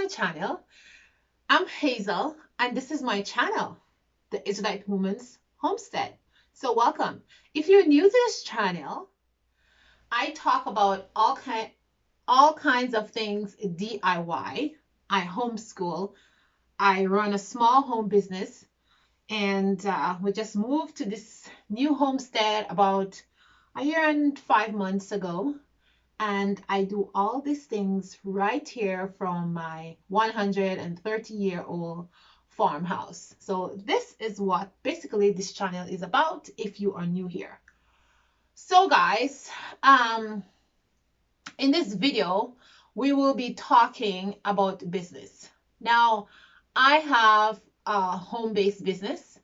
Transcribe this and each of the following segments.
my channel. I'm Hazel, and this is my channel, the Israelite Woman's Homestead. So welcome. If you're new to this channel, I talk about all kinds of things DIY. I homeschool. I run a small home business, and we just moved to this new homestead about a year and 5 months ago. And I do all these things right here from my 130-year-old farmhouse. So this is what basically this channel is about if you are new here. So guys, in this video, we will be talking about business. Now, I have a home-based business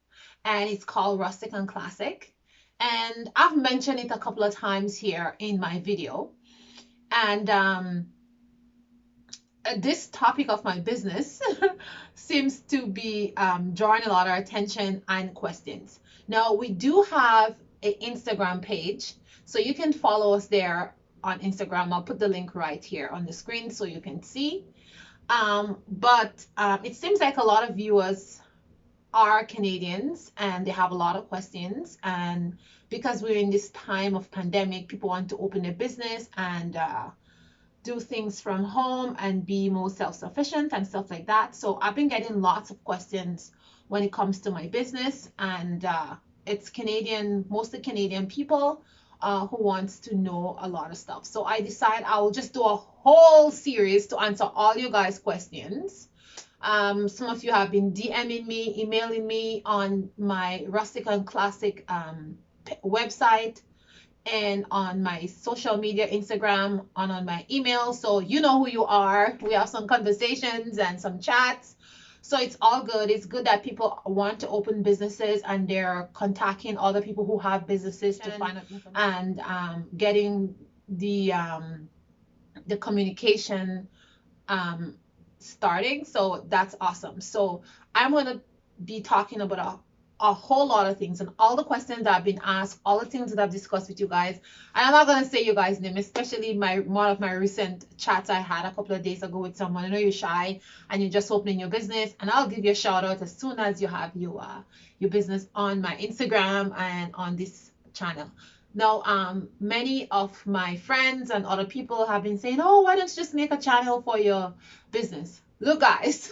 and it's called Rustic and Classic. And I've mentioned it a couple of times here in my video. And this topic of my business seems to be drawing a lot of attention and questions. Now, we do have an Instagram page, so you can follow us there on Instagram. I'll put the link right here on the screen so you can see. But it seems like a lot of viewers are Canadians and they have a lot of questions. And because we're in this time of pandemic, people want to open their business and do things from home and be more self-sufficient and stuff like that. So I've been getting lots of questions when it comes to my business, and it's Canadian, mostly Canadian people who wants to know a lot of stuff. So I decide I will just do a whole series to answer all you guys' questions. Some of you have been DMing me, emailing me on my Rustic and Classic website and on my social media, Instagram, and on my email. So you know who you are. We have some conversations and some chats. So it's all good. It's good that people want to open businesses and they're contacting other people who have businesses to find out and getting the communication starting. So that's awesome. So I'm going to be talking about a whole lot of things and all the questions that I've been asked, all the things that I've discussed with you guys. And I'm not going to say you guys' name, especially one of my recent chats I had a couple of days ago with someone. I know you're shy and you're just opening your business, and I'll give you a shout out as soon as you have your business on my Instagram and on this channel. Now, many of my friends and other people have been saying, oh, why don't you just make a channel for your business? Look, guys,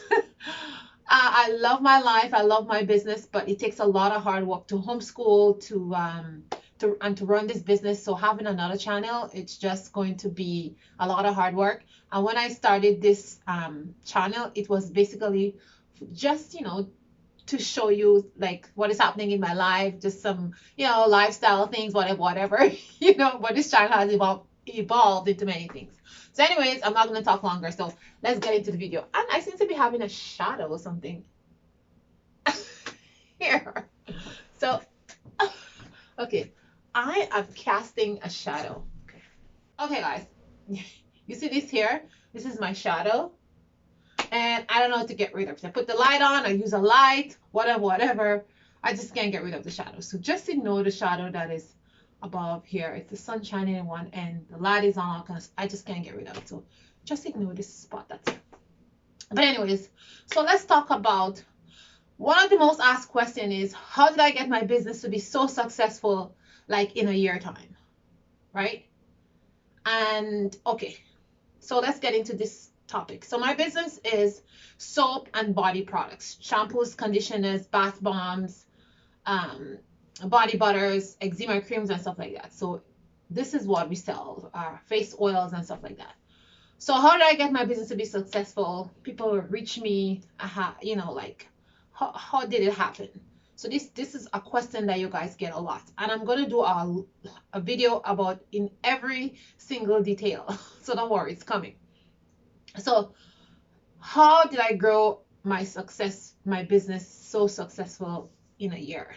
I love my life. I love my business, but it takes a lot of hard work to homeschool, to run this business. So having another channel, it's just going to be a lot of hard work. And when I started this channel, it was basically just, to show you like what is happening in my life, just some, lifestyle things, whatever, but this channel has evolved into many things. So anyways, I'm not going to talk longer. So let's get into the video. And I seem to be having a shadow or something here. So, okay, I am casting a shadow. Okay, guys, you see this here? This is my shadow. And I don't know how to get rid of it. I put the light on, I use a light, whatever. I just can't get rid of the shadow. So just ignore the shadow that is above here. It's the sun shining in one end, the light is on, I just can't get rid of it. So just ignore this spot. That's it. But anyways, so let's talk about one of the most asked questions is, how did I get my business to be so successful like in a year time, right? And okay, so let's get into this topic. So my business is soap and body products, shampoos, conditioners, bath bombs, body butters, eczema creams, and stuff like that. So this is what we sell, face oils and stuff like that. So how did I get my business to be successful? People reach me, like how did it happen? So this is a question that you guys get a lot, and I'm going to do a video about in every single detail. So don't worry, it's coming. So how did I grow my business so successful in a year?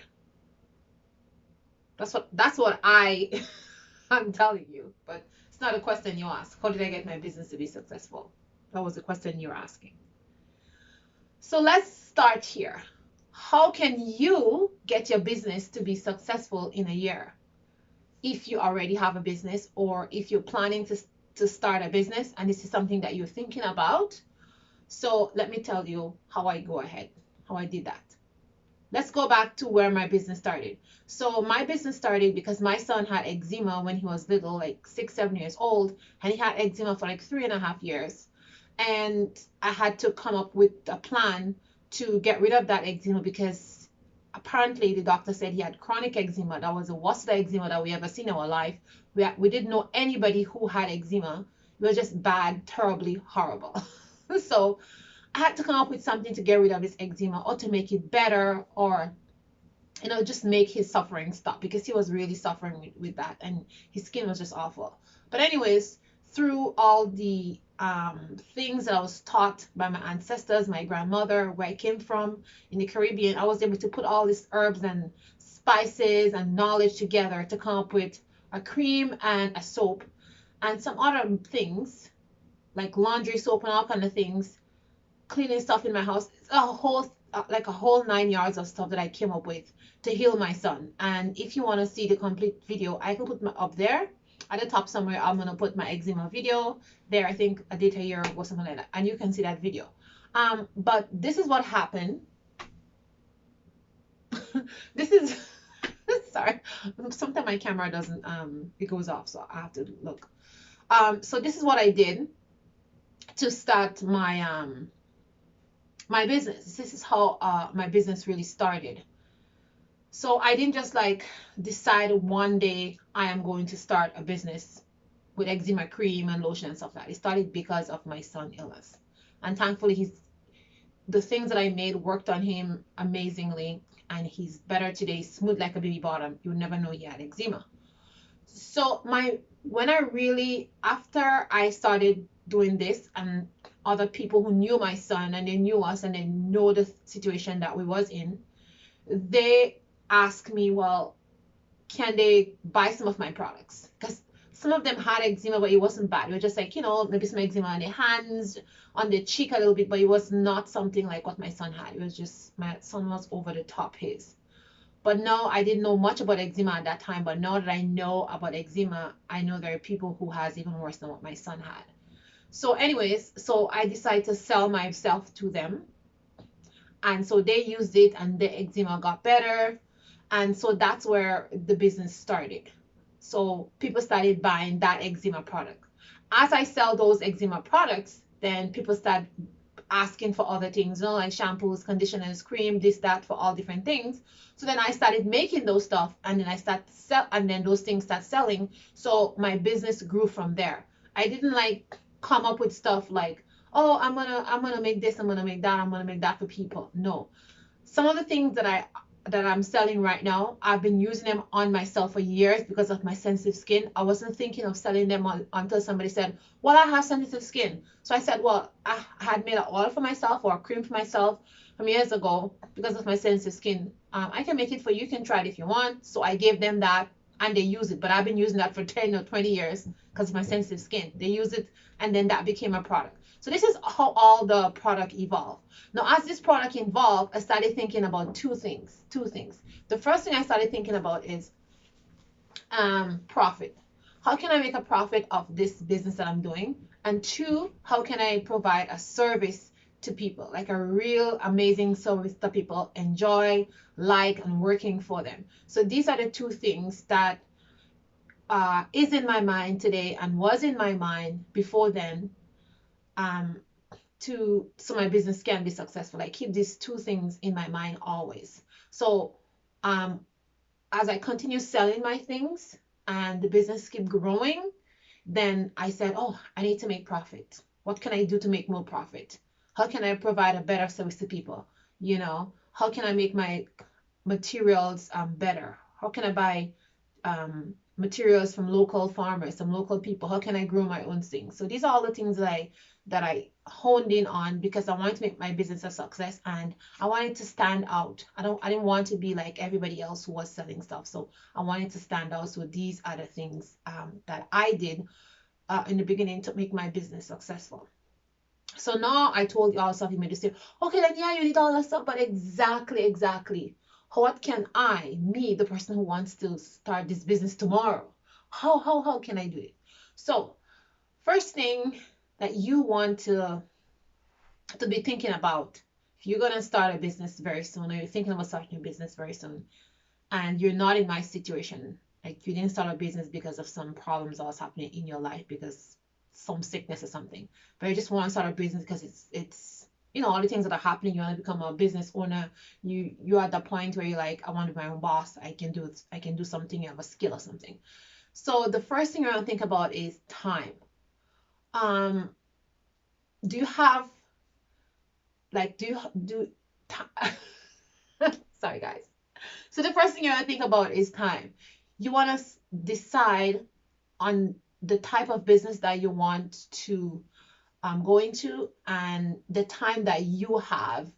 That's what I'm telling you, but it's not a question you ask. How did I get my business to be successful? That was the question you're asking. So let's start here. How can you get your business to be successful in a year? If you already have a business, or if you're planning to start a business and this is something that you're thinking about. So let me tell you how I go ahead, how I did that. Let's go back to where my business started. So my business started because my son had eczema when he was little, like 6, 7 years old, and he had eczema for like 3.5 years. And I had to come up with a plan to get rid of that eczema because apparently the doctor said he had chronic eczema. That was the worst eczema that we ever seen in our life. We didn't know anybody who had eczema. It was just bad, terribly horrible. So I had to come up with something to get rid of his eczema or to make it better, or just make his suffering stop, because he was really suffering with that, and his skin was just awful. But anyways, through all the things that I was taught by my ancestors, my grandmother, where I came from in the Caribbean, I was able to put all these herbs and spices and knowledge together to come up with a cream and a soap and some other things like laundry soap and all kind of things, cleaning stuff in my house. It's a whole 9 yards of stuff that I came up with to heal my son. And if you want to see the complete video, I can put my up there at the top somewhere. I'm gonna put my eczema video there. I think I did a year ago, something like that, and you can see that video. But this is what happened. This is sorry. Sometimes my camera doesn't it goes off, so I have to look. So this is what I did to start my business. This is how my business really started. So I didn't just like decide one day I am going to start a business with eczema cream and lotion and stuff like that. It started because of my son's illness. And thankfully the things that I made worked on him amazingly, and he's better today, smooth like a baby bottom. You would never know he had eczema. So after I started doing this, and other people who knew my son and they knew us and they know the situation that we was in, they asked me, well, can they buy some of my products? Because some of them had eczema, but it wasn't bad. It was just like, maybe some eczema on their hands, on their cheek a little bit, but it was not something like what my son had. It was just, my son was over the top his. But now I didn't know much about eczema at that time, but now that I know about eczema, I know there are people who has even worse than what my son had. So anyways, so I decided to sell myself to them. And so they used it and the eczema got better. And so that's where the business started. So people started buying that eczema product. As I sell those eczema products, then people start asking for other things, like shampoos, conditioners, cream, this, that, for all different things. So then I started making those stuff, and then and then those things start selling. So my business grew from there. I didn't like come up with stuff like, oh, I'm gonna make this, I'm gonna make that, I'm gonna make that for people. No. Some of the things that I'm selling right now, I've been using them on myself for years because of my sensitive skin. I wasn't thinking of selling them until somebody said, well, I have sensitive skin. So I said, well, I had made an oil for myself or a cream for myself from years ago because of my sensitive skin. I can make it for you. You can try it if you want. So I gave them that and they use it. But I've been using that for 10 or 20 years because of my sensitive skin. They use it and then that became a product. So this is how all the product evolved. Now, as this product evolved, I started thinking about two things. The first thing I started thinking about is profit. How can I make a profit of this business that I'm doing? And two, how can I provide a service to people, like a real amazing service that people enjoy, like, and working for them. So these are the two things that is in my mind today and was in my mind before then, so my business can be successful. I keep these two things in my mind always. So as I continue selling my things and the business keep growing, then I said, oh, I need to make profit. What can I do to make more profit? How can I provide a better service to people? How can I make my materials better? How can I buy materials from local farmers, some local people? How can I grow my own things? So these are all the things that I honed in on because I wanted to make my business a success and I wanted to stand out. I didn't want to be like everybody else who was selling stuff. So I wanted to stand out. So these are the things that I did in the beginning to make my business successful. So now I told you all stuff, you may just say, okay, then yeah, you did all that stuff, but exactly. What can me, the person who wants to start this business tomorrow, how can I do it? So first thing that you want to to be thinking about. If you're gonna start a business very soon, or you're thinking about starting a business very soon, and you're not in my situation, like you didn't start a business because of some problems that was happening in your life, because some sickness or something, but you just want to start a business because it's all the things that are happening, you want to become a business owner, you're at the point where you're like, I want to be my own boss, I can do it, I can do something, you have a skill or something. So the first thing I want to think about is time. um do you have, like, do sorry guys. So the first thing you want to think about is time. You want to decide on the type of business that you want to go into, and the time that you have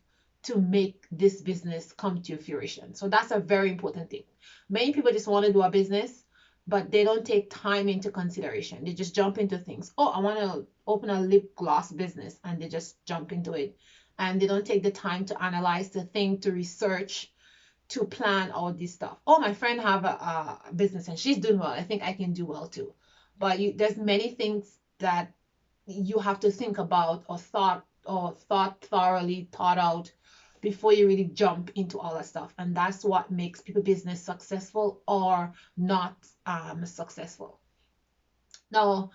to make this business come to fruition. So that's a very important thing. Many people just want to do a business, but they don't take time into consideration. They just jump into things. Oh, I want to open a lip gloss business, and they just jump into it. And they don't take the time to analyze, to think, to research, to plan all this stuff. Oh, my friend have a business and she's doing well. I think I can do well too. But there's many things that you have to think about, or thoroughly thought out before you really jump into all that stuff. And that's what makes people business successful or not successful. Now,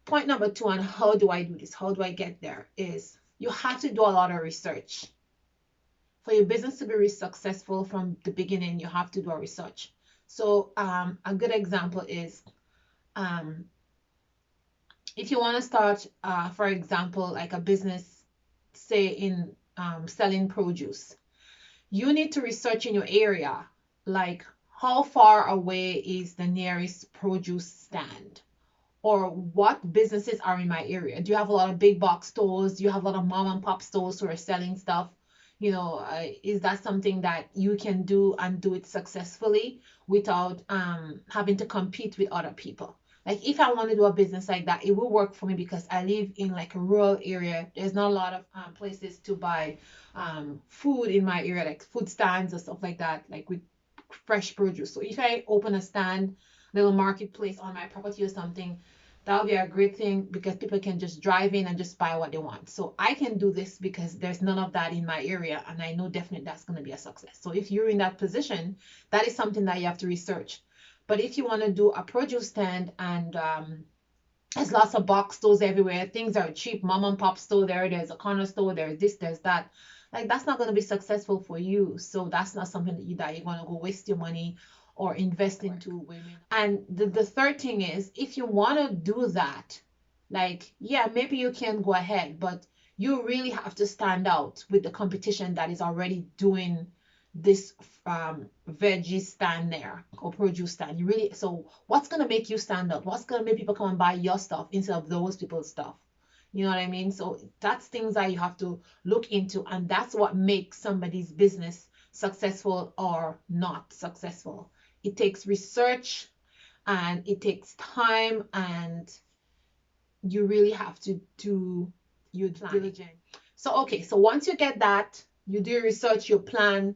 point number 2 on how do I do this, how do I get there, is you have to do a lot of research. For your business to be really successful from the beginning, you have to do a research. So a good example is, if you want to start, for example, like a business, say in selling produce, you need to research in your area, like how far away is the nearest produce stand, or what businesses are in my area. Do you have a lot of big box stores? Do you have a lot of mom and pop stores who are selling stuff? Is that something that you can do and do it successfully without having to compete with other people? Like, if I want to do a business like that, it will work for me because I live in like a rural area. There's not a lot of places to buy food in my area, like food stands or stuff like that, like with fresh produce. So if I open a stand, little marketplace on my property or something, that would be a great thing because people can just drive in and just buy what they want. So I can do this because there's none of that in my area, and I know definitely that's going to be a success. So if you're in that position, that is something that you have to research. But if you want to do a produce stand and there's lots of box stores everywhere, things are cheap, mom and pop store there's a corner store, there's this, there's that, like, that's not going to be successful for you. So that's not something that you're going to go waste your money or invest into women. And the third thing is, if you want to do that, like, yeah, maybe you can go ahead, but you really have to stand out with the competition that is already doing this veggie stand there, or produce stand. You really, so what's going to make you stand out? What's going to make people come and buy your stuff instead of those people's stuff? You know what I mean? So that's things that you have to look into, and that's what makes somebody's business successful or not successful. It takes research and it takes time, and you really have to do your diligence. So okay, so once you get that, you do your research, you plan,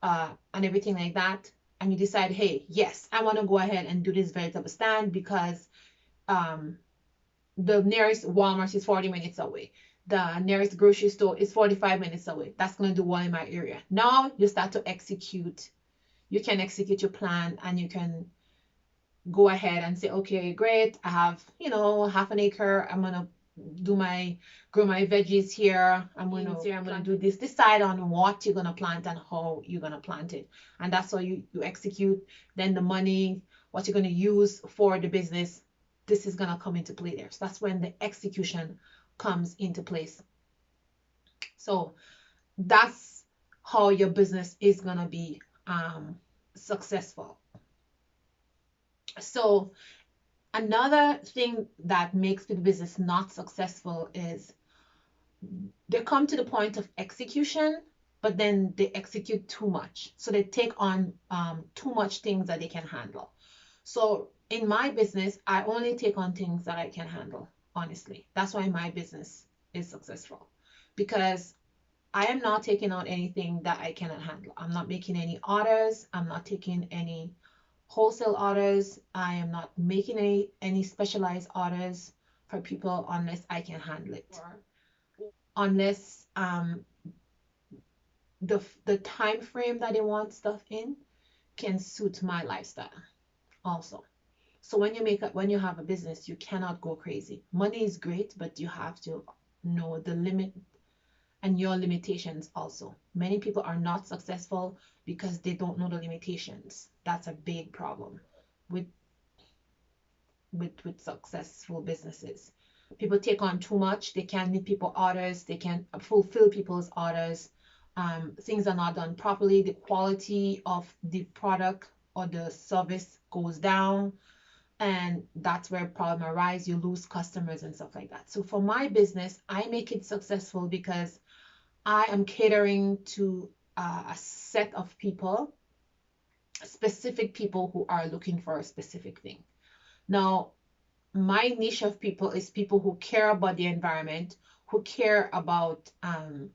and everything like that, and you decide, hey, yes, I want to go ahead and do this vegetable stand because the nearest Walmart is 40 minutes away. The nearest grocery store is 45 minutes away. That's going to do one in my area. Now you start to execute. You can execute your plan, and you can go ahead and say, okay, great, I have, half an acre. I'm going to grow my veggies here. I'm going to do this. Decide on what you're going to plant and how you're going to plant it. And that's how you execute. Then the money, what you're going to use for the business, this is going to come into play there. So that's when the execution comes into place. So that's how your business is going to be successful. So another thing that makes the business not successful is they come to the point of execution, but then they execute too much. So they take on too much things that they can handle. So in my business, I only take on things that I can handle, honestly. That's why my business is successful, because I am not taking on anything that I cannot handle. I'm not making any orders. I'm not taking any wholesale orders. I am not making any specialized orders for people unless I can handle it, unless the time frame that they want stuff in can suit my lifestyle also. So when you have a business, you cannot go crazy. Money is great, but you have to know the limit and your limitations also. Many people are not successful because they don't know the limitations. That's a big problem with with successful businesses. People take on too much. They can't meet people orders. They can't fulfill people's orders. Things are not done properly. The quality of the product or the service goes down, and that's where problem arise. You lose customers and stuff like that. So for my business, I make it successful because I am catering to a set of people, specific people who are looking for a specific thing. Now, my niche of people is people who care about the environment, who care about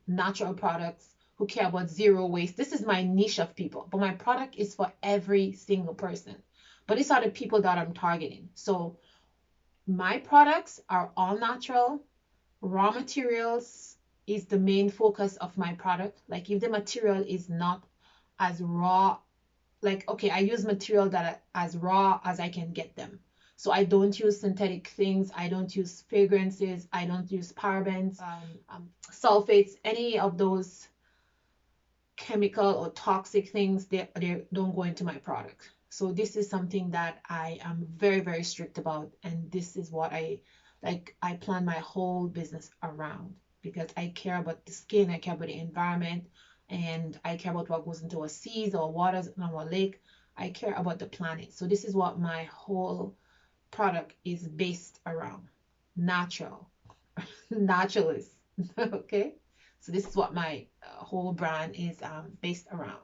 natural products, who care about zero waste. This is my niche of people, but my product is for every single person. But these are the people that I'm targeting. So my products are all natural. Raw materials is the main focus of my product. Like if the material is not as raw, like okay, I use material that are as raw as I can get them. So I don't use synthetic things. I don't use fragrances. I don't use parabens, sulfates, any of those chemical or toxic things. They don't go into my product. So this is something that I am very, very strict about. And this is what I plan my whole business around because I care about the skin, I care about the environment, and I care about what goes into our seas or waters in our lake. I care about the planet. So this is what my whole product is based around. Natural. Naturalist. Okay. So this is what my whole brand is based around.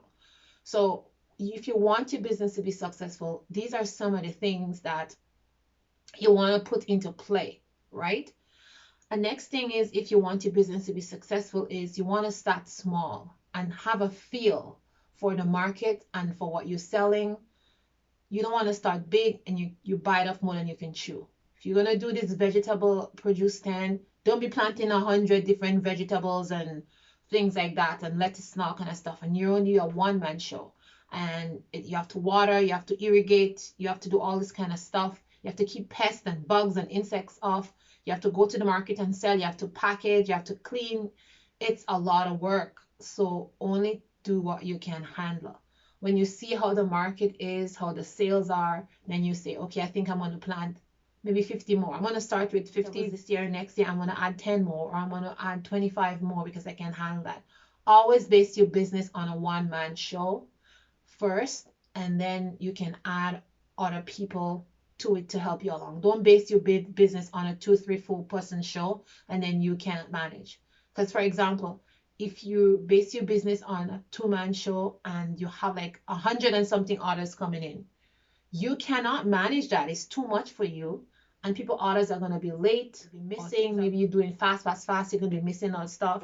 So if you want your business to be successful, these are some of the things that you want to put into play, right? The next thing is if you want your business to be successful is you want to start small and have a feel for the market and for what you're selling. You don't want to start big and you bite off more than you can chew. If you're gonna do this vegetable produce stand, don't be planting 100 different vegetables and things like that and lettuce and all kind of stuff. And you're only a one-man show. And you have to water, you have to irrigate, you have to do all this kind of stuff. You have to keep pests and bugs and insects off. You have to go to the market and sell. You have to package. You have to clean. It's a lot of work. So only do what you can handle. When you see how the market is, how the sales are, then you say, okay, I think I'm going to plant maybe 50 more. I'm going to start with 50 this year. Next year, I'm going to add 10 more, or I'm going to add 25 more because I can handle that. Always base your business on a one-man show first, and then you can add other people to it to help you along. Don't base your business on a 2, 3, 4 person show and then you can't manage. Because for example, if you base your business on a 2-man show and you have like 100 and something orders coming in, you cannot manage that. It's too much for you. And people orders are going to be late, be missing. Maybe you're doing fast. You're going to be missing all stuff.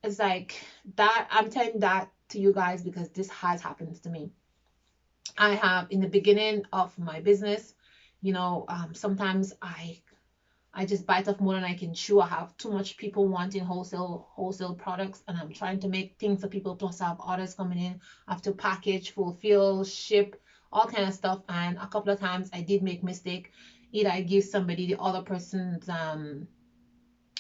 It's like that. I'm telling that to you guys because this has happened to me. I have in the beginning of my business, sometimes I just bite off more than I can chew. I have too much people wanting wholesale products, and I'm trying to make things for people. Plus, I have orders coming in. I have to package, fulfill, ship, all kind of stuff. And a couple of times I did make mistake. Either I give somebody the other person's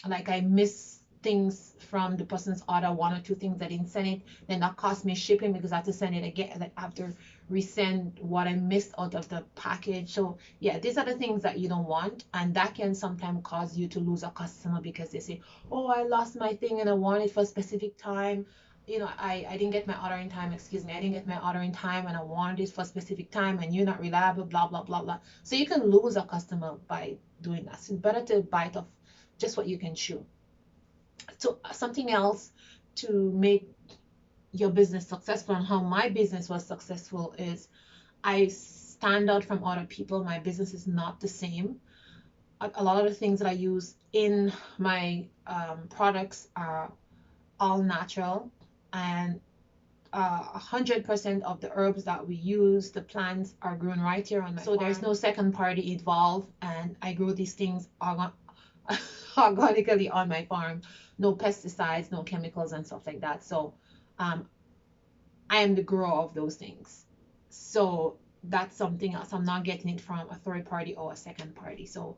like I miss things from the person's order, 1 or 2 things I didn't send it, then that cost me shipping because I have to send it again. I have to resend what I missed out of the package. So yeah, these are the things that you don't want, and that can sometimes cause you to lose a customer because they say, oh, I lost my thing and I want it for a specific time. I didn't get my order in time, I didn't get my order in time and I wanted it for a specific time and you're not reliable, blah, blah, blah, blah. So you can lose a customer by doing that. So it's better to bite off just what you can chew. So something else to make your business successful and how my business was successful is I stand out from other people. My business is not the same. A lot of the things that I use in my products are all natural, and 100% of the herbs that we use, the plants are grown right here on my farm. So there's no second party involved, and I grow these things organically on my farm. No pesticides, no chemicals and stuff like that. So I am the grower of those things. So that's something else. I'm not getting it from a third party or a second party. So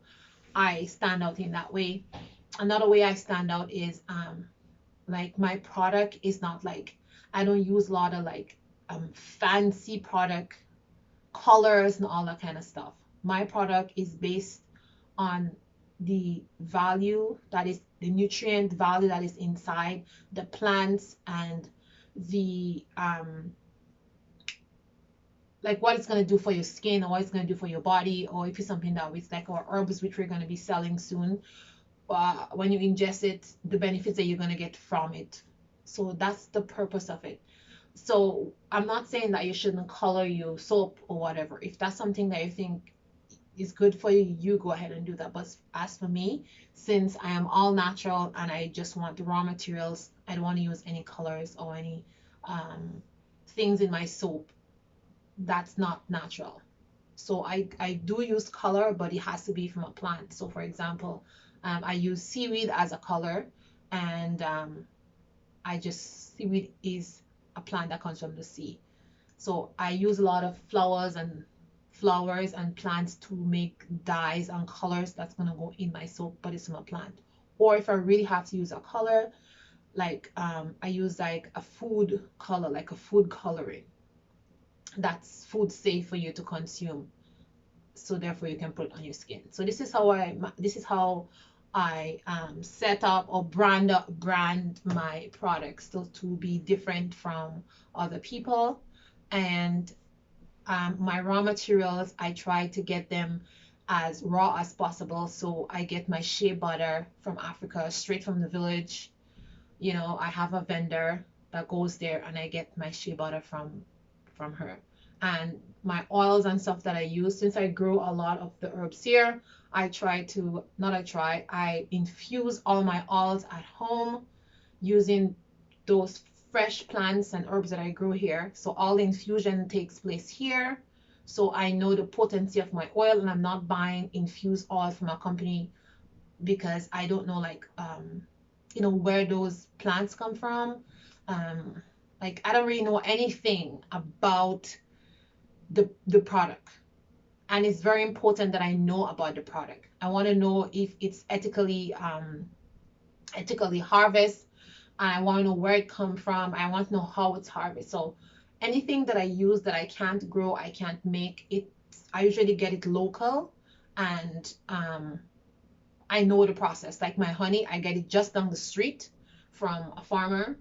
I stand out in that way. Another way I stand out is like my product is not like, I don't use a lot of like fancy product colors and all that kind of stuff. My product is based on the value that is the nutrient value that is inside the plants, and the like what it's going to do for your skin, or what it's going to do for your body, or if it's something that is like our herbs, which we're going to be selling soon, when you ingest it, the benefits that you're going to get from it. So that's the purpose of it. So I'm not saying that you shouldn't color your soap or whatever. If that's something that you think is good for you, you go ahead and do that. But as for me, since I am all natural and I just want the raw materials, I don't want to use any colors or any things in my soap that's not natural. So I do use color, but it has to be from a plant. So for example, I use seaweed as a color, and seaweed is a plant that comes from the sea. So I use a lot of flowers and plants to make dyes and colors that's gonna go in my soap, but it's from a plant. Or if I really have to use a color, like I use like a food color, like a food coloring. That's food safe for you to consume, so therefore you can put it on your skin. So this is how I set up or brand my products to be different from other people. And my raw materials, I try to get them as raw as possible. So I get my shea butter from Africa, straight from the village. You know, I have a vendor that goes there, and I get my shea butter from her. And my oils and stuff that I use, since I grow a lot of the herbs here, I infuse all my oils at home using those fresh plants and herbs that I grow here. So all the infusion takes place here. So I know the potency of my oil, and I'm not buying infused oil from a company because I don't know, like, where those plants come from. Like, I don't really know anything about the product, and it's very important that I know about the product. I want to know if it's ethically harvested, and I want to know where it come from. I want to know how it's harvested. So anything that I use that I can't grow, I can't make it, I usually get it local, and I know the process. Like my honey, I get it just down the street from a farm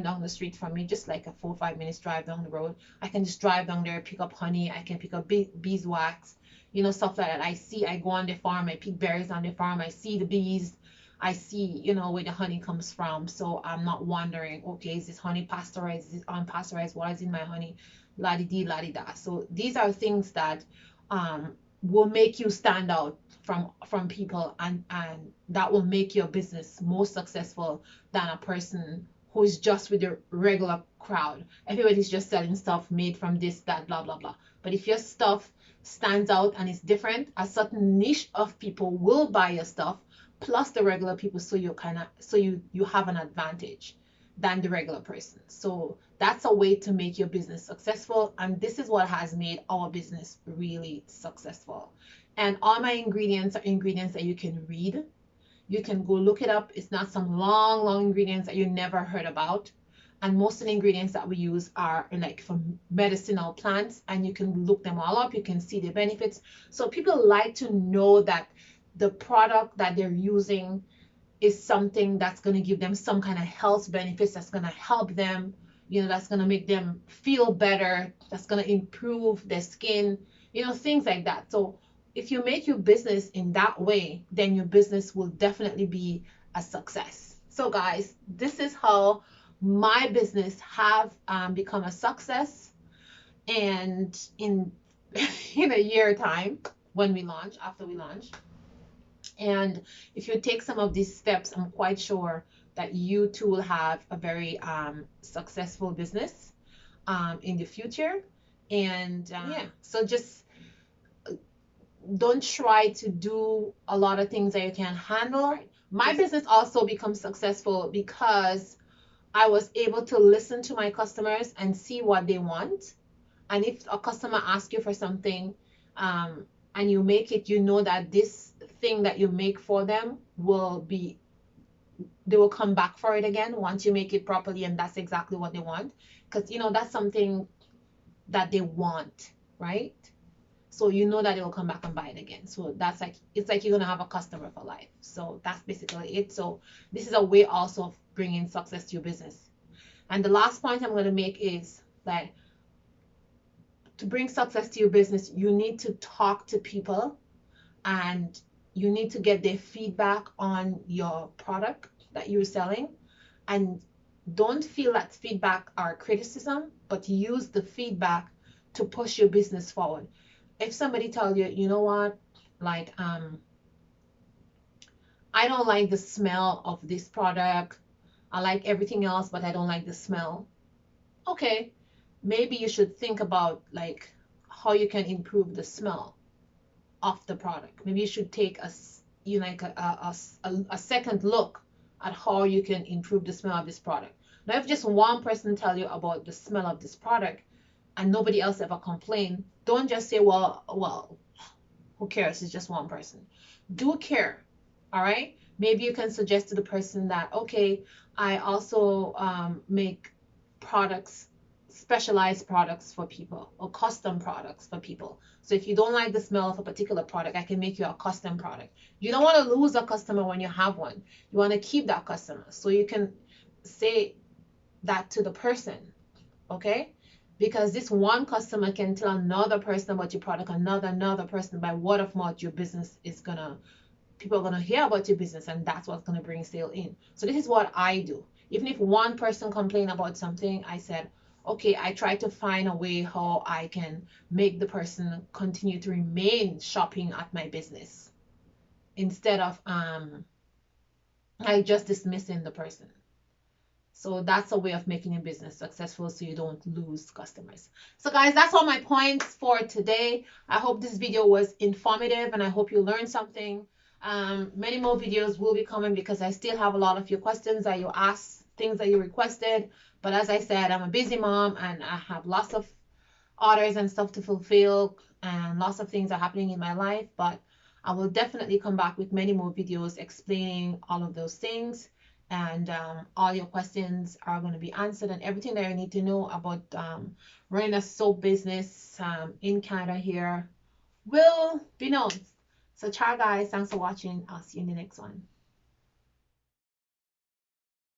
down the street from me, just like a 4 or 5 minutes drive down the road. I can just drive down there, pick up honey. I can pick up beeswax, stuff like that. I go on the farm, I pick berries on the farm, I see the bees, I see, where the honey comes from. So I'm not wondering, okay, is this honey pasteurized, is it unpasteurized, what is in my honey, la-di-di, la-di-da. So these are things that will make you stand out from people, and that will make your business more successful than a person who is just with the regular crowd. Everybody's just selling stuff made from this, that, blah, blah, blah. But if your stuff stands out and is different, a certain niche of people will buy your stuff, plus the regular people, so you have an advantage than the regular person. So that's a way to make your business successful, and this is what has made our business really successful. And all my ingredients are ingredients that you can read. You can go look it up. It's not some long ingredients that you never heard about. And most of the ingredients that we use are like from medicinal plants, and you can look them all up. You can see the benefits. So people like to know that the product that they're using is something that's going to give them some kind of health benefits, that's going to help them, that's going to make them feel better, that's going to improve their skin, things like that. So if you make your business in that way, then your business will definitely be a success. So guys, this is how my business have become a success. And in a year time, after we launch, and if you take some of these steps, I'm quite sure that you too will have a very successful business in the future. And yeah, so just don't try to do a lot of things that you can't handle. My business also becomes successful because I was able to listen to my customers and see what they want. And if a customer asks you for something, and you make it, you know that this thing that you make for them will be, they will come back for it again once you make it properly, and that's exactly what they want. Because, that's something that they want, right? So you know that they will come back and buy it again. So that's like, it's like you're gonna have a customer for life. So that's basically it. So this is a way also of bringing success to your business. And the last point I'm gonna make is that to bring success to your business, you need to talk to people and you need to get their feedback on your product that you're selling. And don't feel that feedback or criticism, but use the feedback to push your business forward. If somebody tells you, you know what, like, I don't like the smell of this product, I like everything else, but I don't like the smell. Okay, maybe you should think about like how you can improve the smell of the product. Maybe you should take a second look at how you can improve the smell of this product. Now, if just one person tell you about the smell of this product and nobody else ever complain, don't just say, well, who cares? It's just one person. Do care, all right? Maybe you can suggest to the person that, okay, I also make products, specialized products for people, or custom products for people. So if you don't like the smell of a particular product, I can make you a custom product. You don't want to lose a customer when you have one. You want to keep that customer. So you can say that to the person, okay? Because this one customer can tell another person about your product, another person. By word of mouth, your business is gonna, people are gonna hear about your business, and that's what's gonna bring sale in. So this is what I do. Even if one person complain about something, I said, okay, I try to find a way how I can make the person continue to remain shopping at my business instead of I just dismissing the person. So that's a way of making your business successful so you don't lose customers. So guys, that's all my points for today. I hope this video was informative and I hope you learned something. Many more videos will be coming because I still have a lot of your questions that you asked, things that you requested. But as I said, I'm a busy mom and I have lots of orders and stuff to fulfill and lots of things are happening in my life. But I will definitely come back with many more videos explaining all of those things, and all your questions are going to be answered, and everything that you need to know about running a soap business in Canada here will be known. So ciao guys, thanks for watching. I'll see you in the next one.